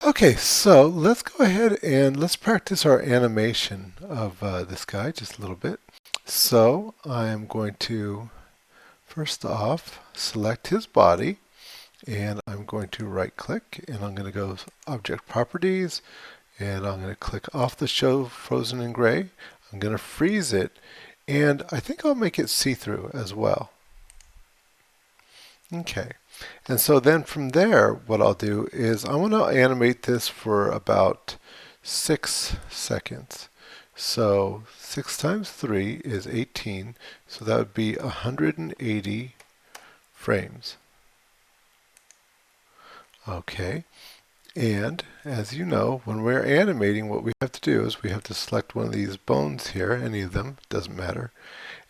Okay, so let's go ahead and let's practice our animation of this guy just a little bit. So I am going to first off select his body, and I'm going to right click, and I'm going to go Object Properties, and I'm going to click off the Show Frozen in Gray. I'm going to freeze it, and I think I'll make it see-through as well. Okay, and so then from there, what I'll do is I want to animate this for about 6 seconds. So 6 times 3 is 18, so that would be 180 frames. Okay, and as you know, when we're animating, what we have to do is we have to select one of these bones here, any of them, doesn't matter,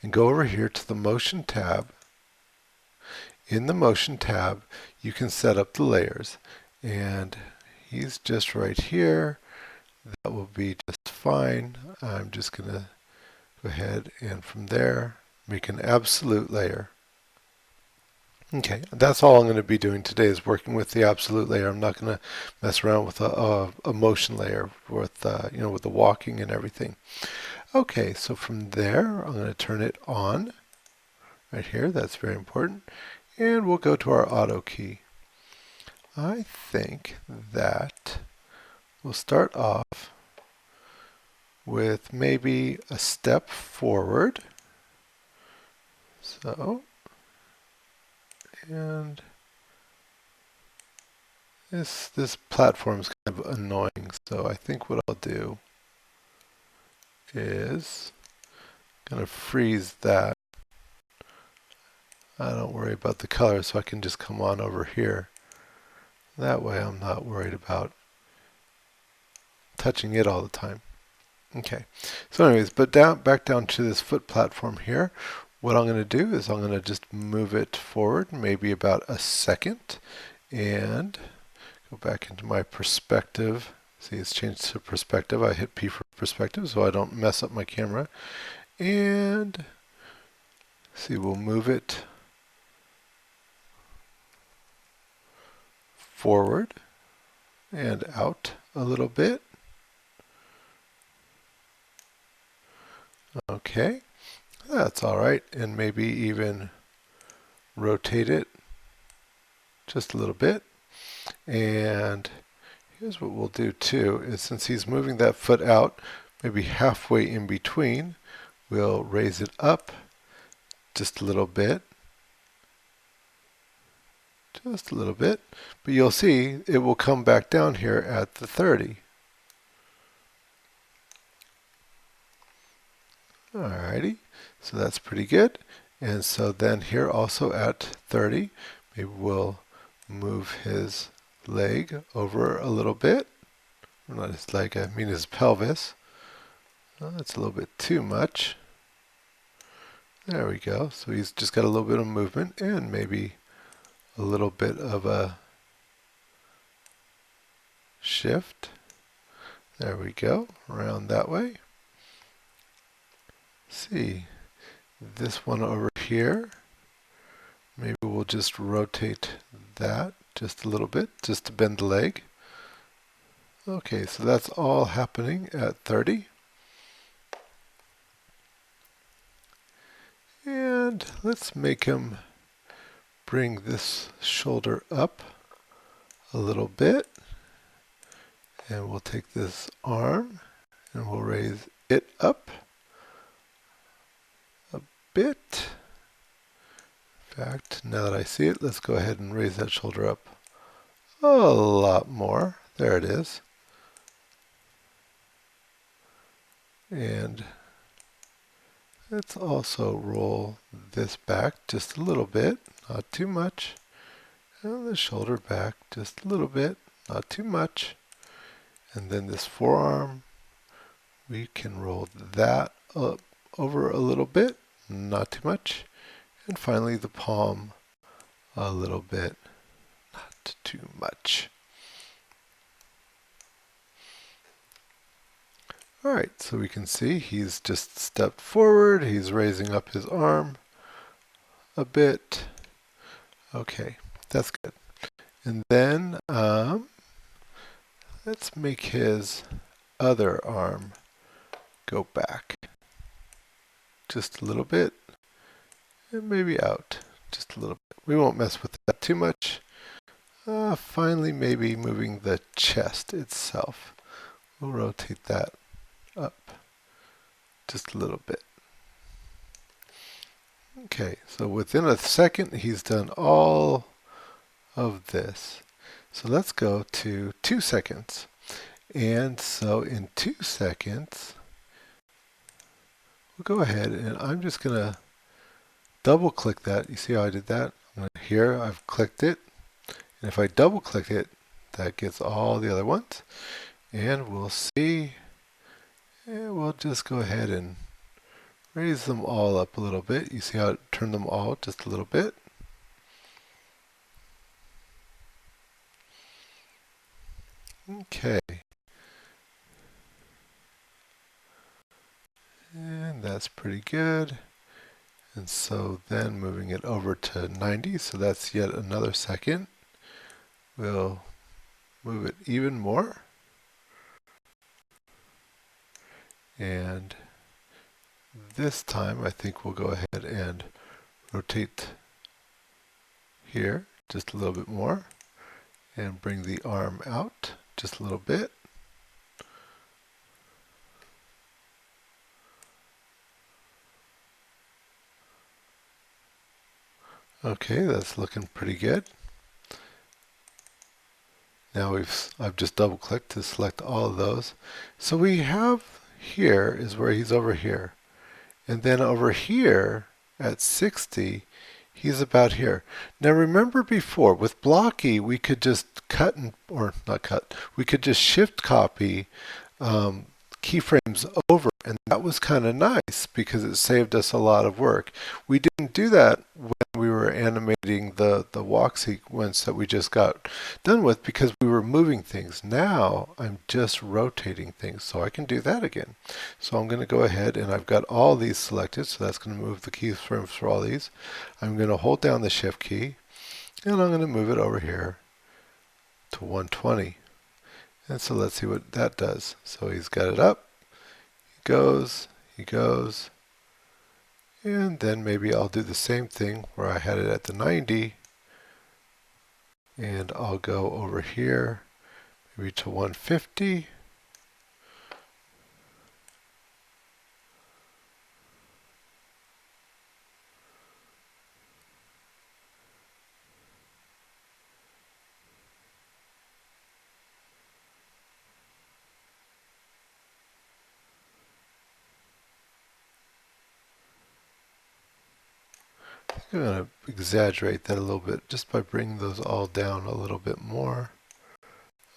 and go over here to the Motion tab. In the Motion tab, you can set up the layers, and he's just right here. That will be just fine. I'm just going to go ahead and from there make an absolute layer. Okay, that's all I'm going to be doing today is working with the absolute layer. I'm not going to mess around with a motion layer with with the walking and everything. Okay, so from there I'm going to turn it on right here. That's very important. And we'll go to our auto key. I think that we'll start off with maybe a step forward. So, and this platform is kind of annoying. So I think what I'll do is going to freeze that. I don't worry about the color, so I can just come on over here. That way I'm not worried about touching it all the time. Okay, so anyways, but back down to this foot platform here. What I'm going to do is I'm going to just move it forward maybe about a second and go back into my perspective. See, it's changed to perspective. I hit P for perspective so I don't mess up my camera. And see, we'll move it forward and out a little bit. Okay, that's all right. And maybe even rotate it just a little bit. And here's what we'll do too, is since he's moving that foot out, maybe halfway in between, we'll raise it up just a little bit. Just a little bit. But you'll see it will come back down here at the 30. Alrighty, so that's pretty good. And so then here also at 30, maybe we'll move his leg over a little bit. Not his leg, I mean his pelvis. Oh, that's a little bit too much. There we go. So he's just got a little bit of movement and maybe a little bit of a shift. There we go, around that way. See, this one over here, maybe we'll just rotate that just a little bit, just to bend the leg. Okay, so that's all happening at 30. And let's make him bring this shoulder up a little bit. And we'll take this arm and we'll raise it up a bit. In fact, now that I see it, let's go ahead and raise that shoulder up a lot more. There it is. And let's also roll this back just a little bit, not too much. And the shoulder back just a little bit, not too much. And then this forearm, we can roll that up over a little bit, not too much. And finally the palm a little bit, not too much. Alright, so we can see he's just stepped forward, he's raising up his arm a bit. Okay, that's good. And then let's make his other arm go back just a little bit, and maybe out just a little bit. We won't mess with that too much. Finally, maybe moving the chest itself. We'll rotate that up just a little bit. Okay, so within a second, he's done all of this. So let's go to 2 seconds. And so in 2 seconds, we'll go ahead and I'm just going to double click that. You see how I did that? Here, I've clicked it. And if I double click it, that gets all the other ones. And we'll see. And we'll just go ahead and raise them all up a little bit. You see how it turned them all just a little bit? Okay. And that's pretty good. And so then moving it over to 90, so that's yet another second. We'll move it even more. And this time I think we'll go ahead and rotate here just a little bit more and bring the arm out just a little bit. Okay, that's looking pretty good. Now I've just double clicked to select all of those. So we have here is where he's over here. And then over here at 60, he's about here. Now remember before, with Blocky, we could just cut, or not cut, we could just shift copy keyframes over, and that was kind of nice because it saved us a lot of work. We didn't do that when we were animating the walk sequence that we just got done with because we were moving things. Now I'm just rotating things, so I can do that again. So I'm going to go ahead and I've got all these selected, so that's going to move the keyframes for all these. I'm going to hold down the shift key and I'm going to move it over here to 120. And so let's see what that does. So he's got it up, he goes, and then maybe I'll do the same thing where I had it at the 90, and I'll go over here, maybe to 150. I'm going to exaggerate that a little bit just by bringing those all down a little bit more.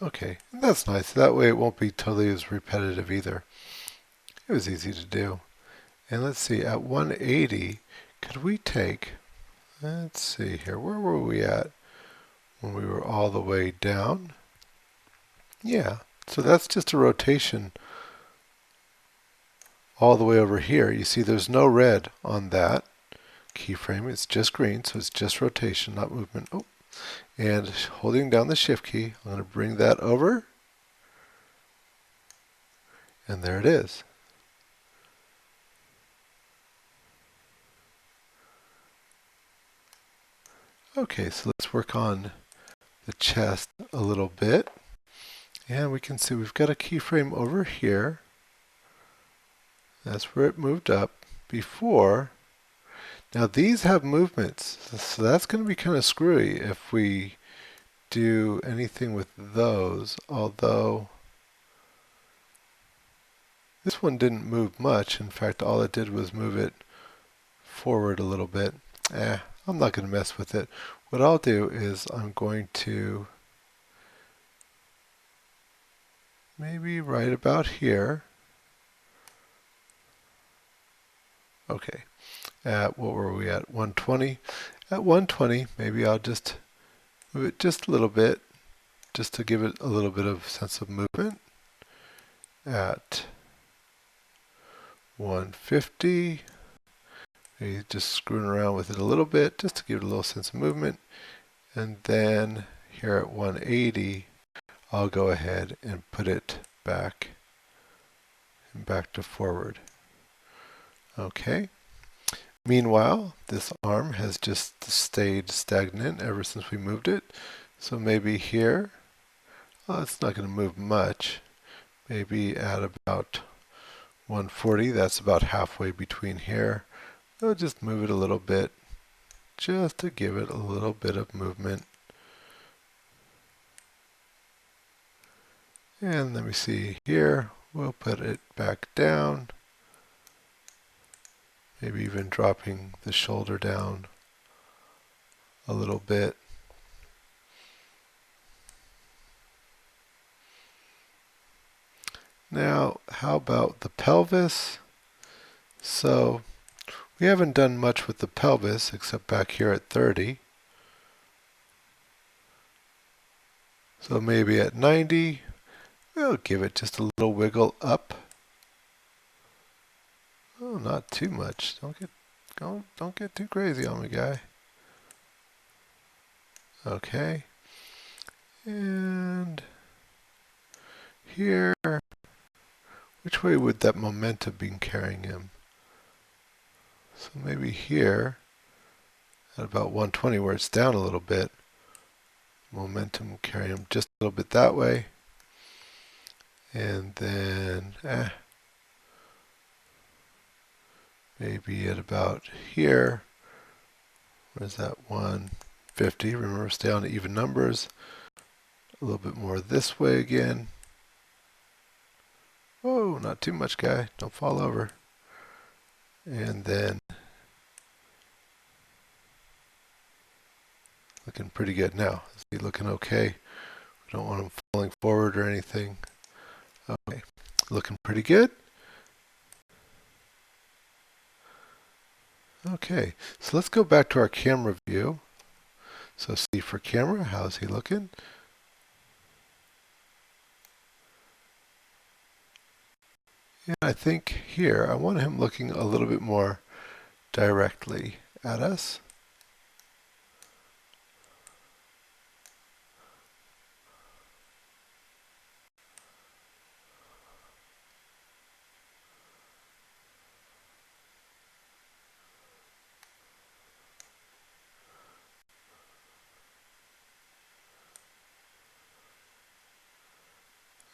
Okay, that's nice. That way it won't be totally as repetitive either. It was easy to do. And let's see, at 180, could we take, let's see here, where were we at when we were all the way down? Yeah, so that's just a rotation all the way over here. You see there's no red on that keyframe, it's just green, so it's just rotation, not movement. Oh, and holding down the shift key, I'm going to bring that over, and there it is. Okay, so let's work on the chest a little bit. And we can see we've got a keyframe over here. That's where it moved up before. Now these have movements, so that's going to be kind of screwy if we do anything with those, although this one didn't move much. In fact, all it did was move it forward a little bit. I'm not going to mess with it. What I'll do is I'm going to maybe right about here. Okay, at what were we at? 120. At 120, maybe I'll just move it just a little bit, just to give it a little bit of sense of movement. At 150, maybe just screwing around with it a little bit, just to give it a little sense of movement. And then here at 180, I'll go ahead and put it back and back to forward. Okay. Meanwhile, this arm has just stayed stagnant ever since we moved it. So maybe here, it's not going to move much. Maybe at about 140, that's about halfway between here. I'll just move it a little bit, just to give it a little bit of movement. And let me see here, we'll put it back down. Maybe even dropping the shoulder down a little bit. Now, how about the pelvis? So, we haven't done much with the pelvis except back here at 30. So maybe at 90, we'll give it just a little wiggle up. Oh, not too much. Don't get too crazy on me, guy. Okay. And here, which way would that momentum be carrying him? So maybe here, at about 120, where it's down a little bit, momentum carry him just a little bit that way. And then, maybe at about here, where's that 150? Remember, stay on even numbers. A little bit more this way again. Whoa, not too much, guy. Don't fall over. And then, looking pretty good now. Is he looking okay? We don't want him falling forward or anything. Okay, looking pretty good. Okay, so let's go back to our camera view. So see for camera, how's he looking? And I think here, I want him looking a little bit more directly at us.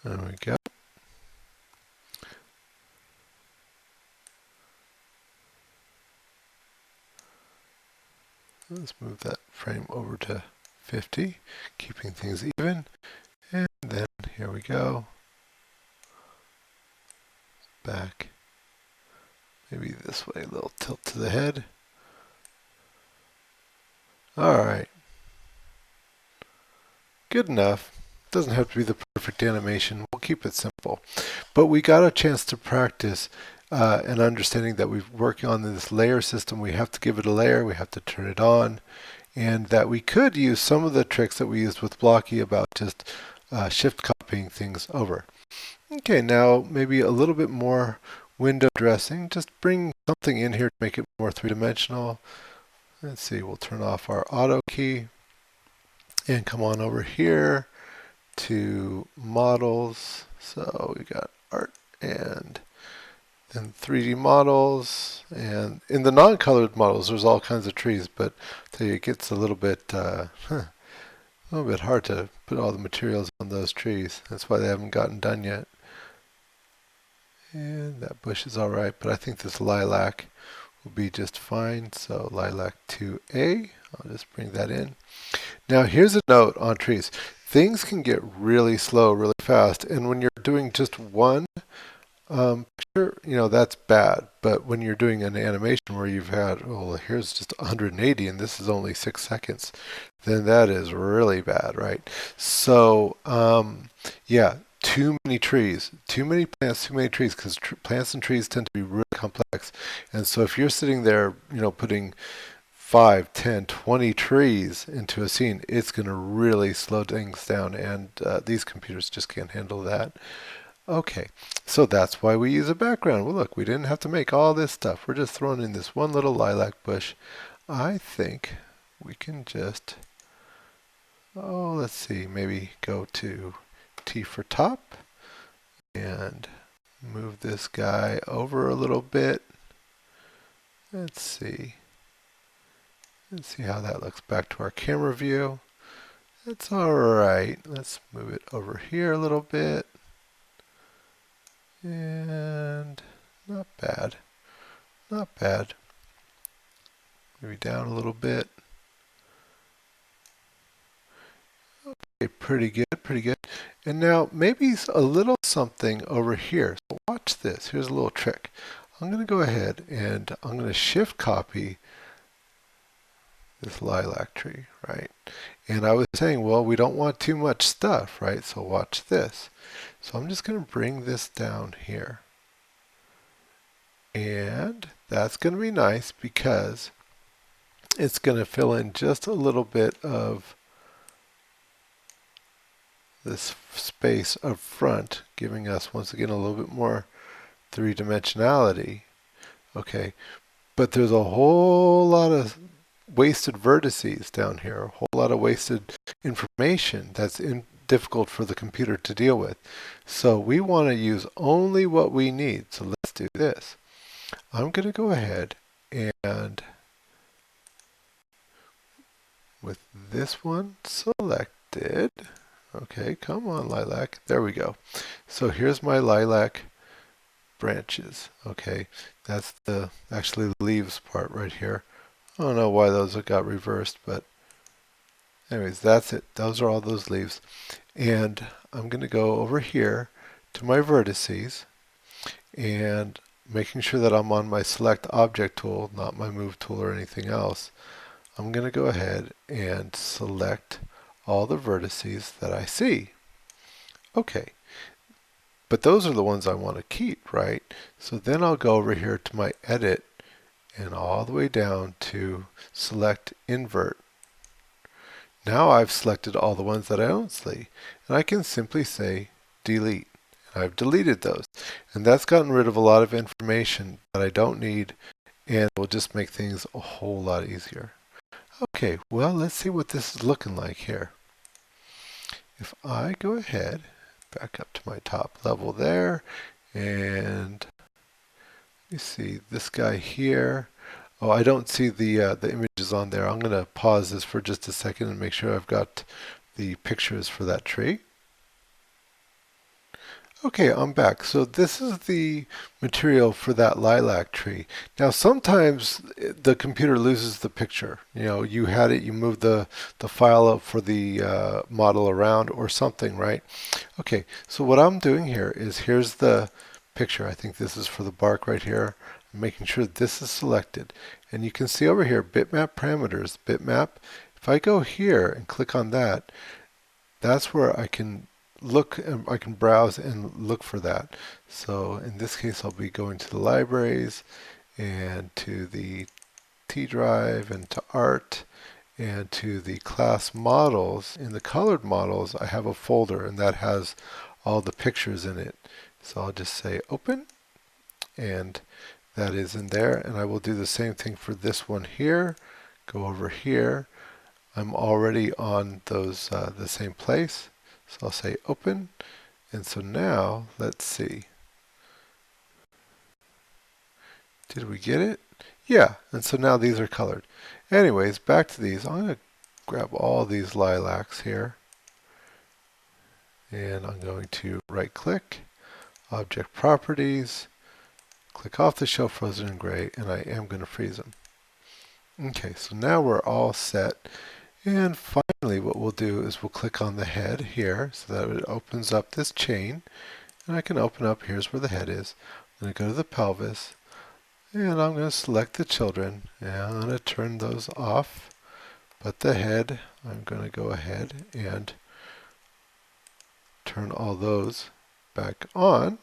There we go. Let's move that frame over to 50, keeping things even. And then here we go. Back. Maybe this way, a little tilt to the head. All right. Good enough. Doesn't have to be the perfect animation. We'll keep it simple. But we got a chance to practice and understanding that we're working on this layer system. We have to give it a layer. We have to turn it on. And that we could use some of the tricks that we used with Blocky about just shift copying things over. Okay, now maybe a little bit more window dressing. Just bring something in here to make it more three-dimensional. Let's see, we'll turn off our auto key and come on over here to models. So we got art and then 3D models, and in the non-colored models there's all kinds of trees, but I tell you, it gets a little bit hard to put all the materials on those trees. That's why they haven't gotten done yet. And that bush is all right, but I think this lilac will be just fine. So lilac 2A, I'll just bring that in. Now here's a note on trees. Things can get really slow, really fast, and when you're doing just one picture, that's bad. But when you're doing an animation where you've had, well, here's just 180 and this is only 6 seconds, then that is really bad, right? So, yeah, too many trees, too many plants, too many trees, because plants and trees tend to be really complex. And so if you're sitting there, putting 5, 10, 20 trees into a scene, it's going to really slow things down, and these computers just can't handle that. Okay, so that's why we use a background. Well, look, we didn't have to make all this stuff. We're just throwing in this one little lilac bush. I think we can just, let's see, maybe go to T for top, and move this guy over a little bit. Let's see. Let's see how that looks back to our camera view. That's alright. Let's move it over here a little bit. And not bad. Not bad. Maybe down a little bit. Okay, pretty good, pretty good. And now maybe a little something over here. So watch this. Here's a little trick. I'm going to go ahead and I'm going to shift copy this lilac tree, right? And I was saying, well, we don't want too much stuff, right? So watch this. So I'm just going to bring this down here. And that's going to be nice because it's going to fill in just a little bit of this space up front, giving us once again a little bit more three-dimensionality. Okay, but there's a whole lot of wasted vertices down here, a whole lot of wasted information that's difficult for the computer to deal with. So we want to use only what we need. So let's do this. I'm going to go ahead and with this one selected, okay, come on lilac, there we go. So here's my lilac branches, okay, that's the actually the leaves part right here. I don't know why those got reversed, but anyways, that's it. Those are all those leaves. And I'm going to go over here to my vertices and making sure that I'm on my select object tool, not my move tool or anything else. I'm going to go ahead and select all the vertices that I see. Okay, but those are the ones I want to keep, right? So then I'll go over here to my edit and all the way down to select invert. Now I've selected all the ones that I don't see, and I can simply say delete. And I've deleted those, and that's gotten rid of a lot of information that I don't need, and will just make things a whole lot easier. Okay, well, let's see what this is looking like here. If I go ahead, back up to my top level there, and let me see this guy here. Oh, I don't see the images on there. I'm going to pause this for just a second and make sure I've got the pictures for that tree. Okay, I'm back. So this is the material for that lilac tree. Now sometimes the computer loses the picture. You know, you had it, you moved the file up for the model around or something, right? Okay, so what I'm doing here is here's the picture. I think this is for the bark right here. I'm making sure this is selected. And you can see over here, bitmap parameters, bitmap. If I go here and click on that, that's where I can look, I can browse and look for that. So in this case, I'll be going to the libraries and to the T drive and to art and to the class models. In the colored models, I have a folder and that has all the pictures in it. So I'll just say open, and that is in there. And I will do the same thing for this one here. Go over here. I'm already on those the same place. So I'll say open, and so now let's see. Did we get it? Yeah, and so now these are colored. Anyways, back to these. I'm going to grab all these lilacs here, and I'm going to right click, object properties, click off the show frozen in gray, and I am going to freeze them. Okay, so now we're all set. And finally, what we'll do is we'll click on the head here so that it opens up this chain. And I can open up, here's where the head is. I'm going to go to the pelvis, and I'm going to select the children, and I'm going to turn those off. But the head, I'm going to go ahead and turn all those back on.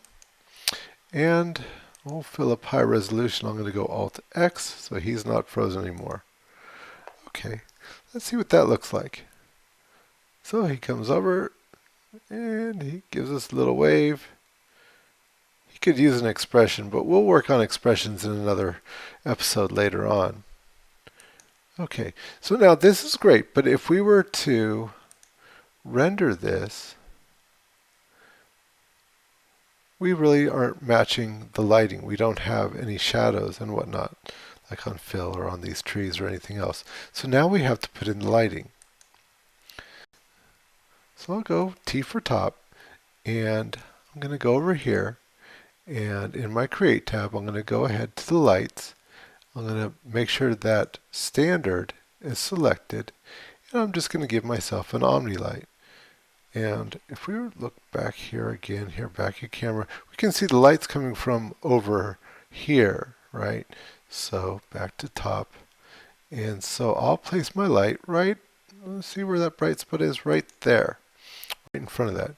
And we'll fill up high resolution. I'm going to go Alt X so he's not frozen anymore. Okay. Let's see what that looks like. So he comes over and he gives us a little wave. He could use an expression, but we'll work on expressions in another episode later on. Okay, so now this is great, but if we were to render this, we really aren't matching the lighting. We don't have any shadows and whatnot, like on Phil or on these trees or anything else. So now we have to put in the lighting. So I'll go T for top, and I'm going to go over here, and in my Create tab, I'm going to go ahead to the lights. I'm going to make sure that standard is selected, and I'm just going to give myself an Omni light. And if we look back here again, here back at camera, we can see the lights coming from over here, right? So back to top. And so I'll place my light right, let's see where that bright spot is, right there, right in front of that.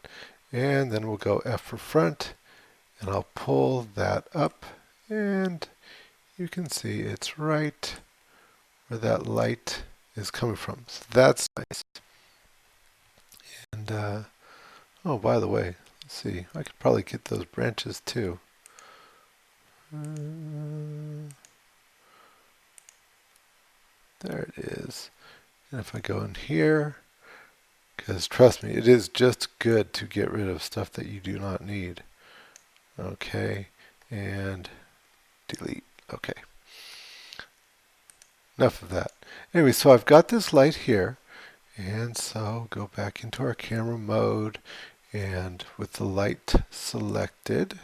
And then we'll go F for front, and I'll pull that up, and you can see it's right where that light is coming from. So that's nice. And oh, by the way, let's see, I could probably get those branches too. There it is. And if I go in here, because trust me, it is just good to get rid of stuff that you do not need. Okay, and delete. Okay. Enough of that. Anyway, so I've got this light here, and so go back into our camera mode, and with the light selected,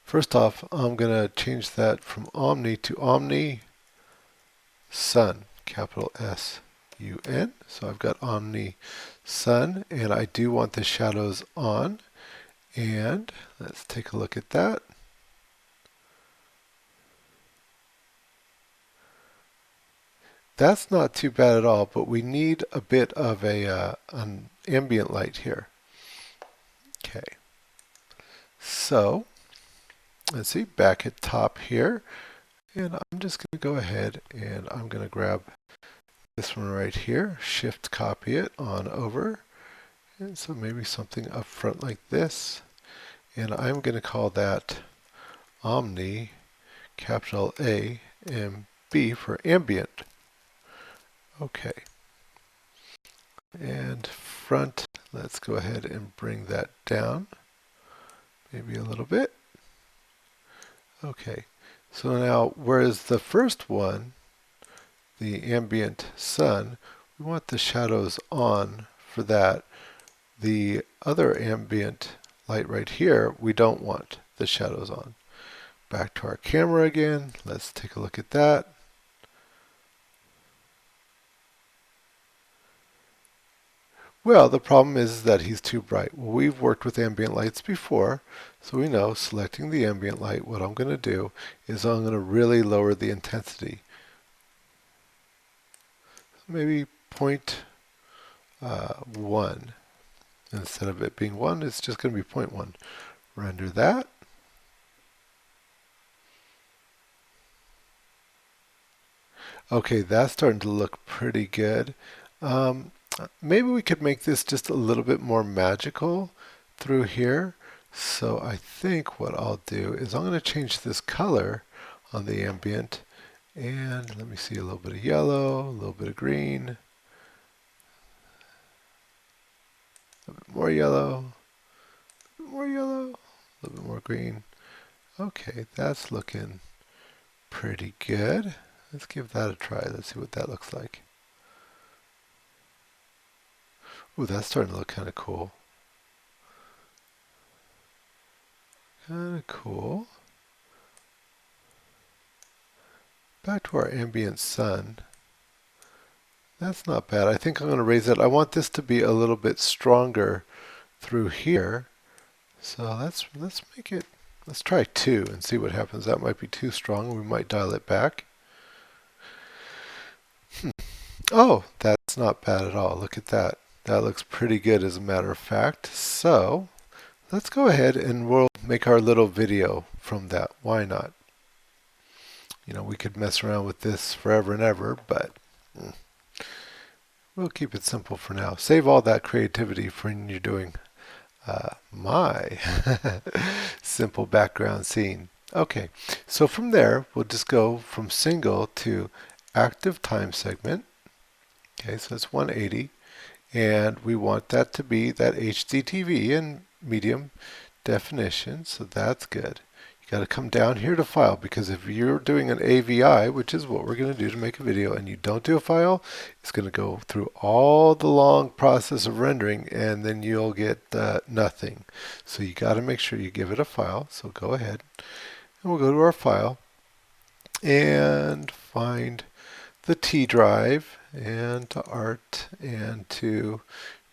first off, I'm going to change that from Omni to Omni Sun, capital S-U-N. So I've got Omni Sun, and I do want the shadows on. And let's take a look at that. That's not too bad at all, but we need a bit of an ambient light here. Okay. So let's see, back at top here, and I'm just going to go ahead and I'm going to grab this one right here, shift copy it on over, and so maybe something up front like this, and I'm going to call that Omni, capital A M B for ambient. Okay, and front, let's go ahead and bring that down, maybe a little bit. Okay, so now whereas the first one, the ambient sun, we want the shadows on for that. The other ambient light right here, we don't want the shadows on. Back to our camera again, let's take a look at that. Well, the problem is that he's too bright. Well, we've worked with ambient lights before, so we know selecting the ambient light, what I'm going to do is I'm going to really lower the intensity. Maybe 0.1. Instead of it being 1, it's just going to be 0.1. Render that. Okay, that's starting to look pretty good. Maybe we could make this just a little bit more magical through here. So I think what I'll do is I'm going to change this color on the ambient. And let me see, a little bit of yellow, a little bit of green, a little bit more yellow, a little bit more yellow, a little bit more green. Okay, that's looking pretty good. Let's give that a try. Let's see what that looks like. Ooh, that's starting to look kind of cool. Kind of cool. Back to our ambient sun. That's not bad. I think I'm going to raise it. I want this to be a little bit stronger through here. So let's make it, let's try 2 and see what happens. That might be too strong. We might dial it back. Oh, that's not bad at all. Look at that. That looks pretty good as a matter of fact. So let's go ahead and we'll make our little video from that. Why not? You know, we could mess around with this forever and ever, but we'll keep it simple for now. Save all that creativity for when you're doing my simple background scene. Okay, so from there, we'll just go from single to active time segment. Okay, so it's 180. And we want that to be that HDTV in medium definition, so that's good. You got to come down here to file, because if you're doing an AVI, which is what we're going to do to make a video, and you don't do a file, it's going to go through all the long process of rendering, and then you'll get nothing. So you got to make sure you give it a file. So go ahead, and we'll go to our file and find the T drive, and to art, and to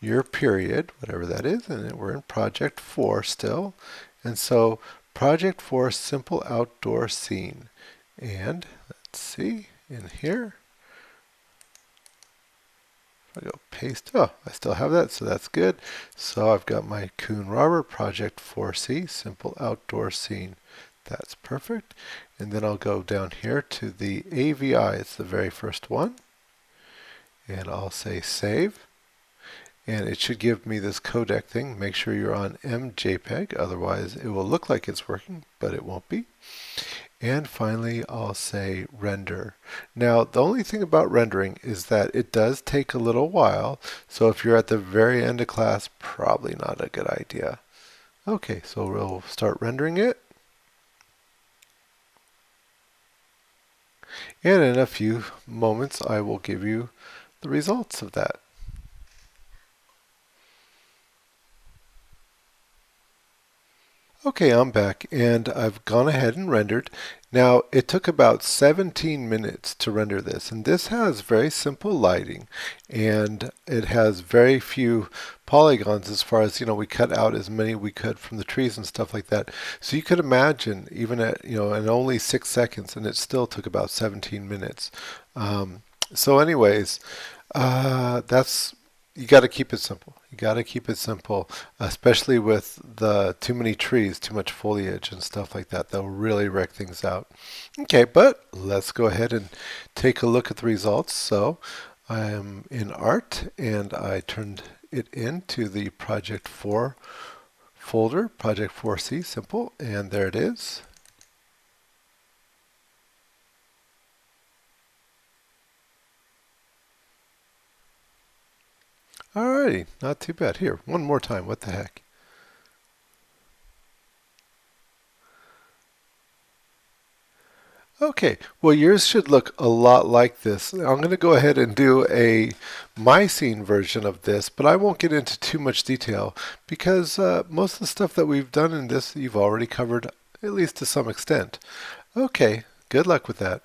your period, whatever that is, and we're in project 4 still. And so project 4 simple outdoor scene. And let's see in here. If I go paste, oh, I still have that, so that's good. So I've got my Kuhn Robert project 4C simple outdoor scene. That's perfect. And then I'll go down here to the AVI. It's the very first one. And I'll say save. And it should give me this codec thing. Make sure you're on MJPEG, otherwise it will look like it's working, but it won't be. And finally, I'll say render. Now, the only thing about rendering is that it does take a little while. So if you're at the very end of class, probably not a good idea. Okay, so we'll start rendering it. And in a few moments, I will give you the results of that. Okay, I'm back, and I've gone ahead and rendered. Now, it took about 17 minutes to render this, and this has very simple lighting, and it has very few polygons as far as, we cut out as many we could from the trees and stuff like that. So you could imagine, even at, in only 6 seconds, and it still took about 17 minutes. So anyways, that's, you got to keep it simple. You got to keep it simple, especially with the too many trees, too much foliage and stuff like that. They'll really wreck things out. Okay, but let's go ahead and take a look at the results. So I am in art, and I turned it into the project 4 folder, project 4C simple, and there it is. Alrighty, not too bad. Here, one more time. What the heck? Okay, well, yours should look a lot like this. I'm going to go ahead and do a my scene version of this, but I won't get into too much detail because most of the stuff that we've done in this you've already covered, at least to some extent. Okay, good luck with that.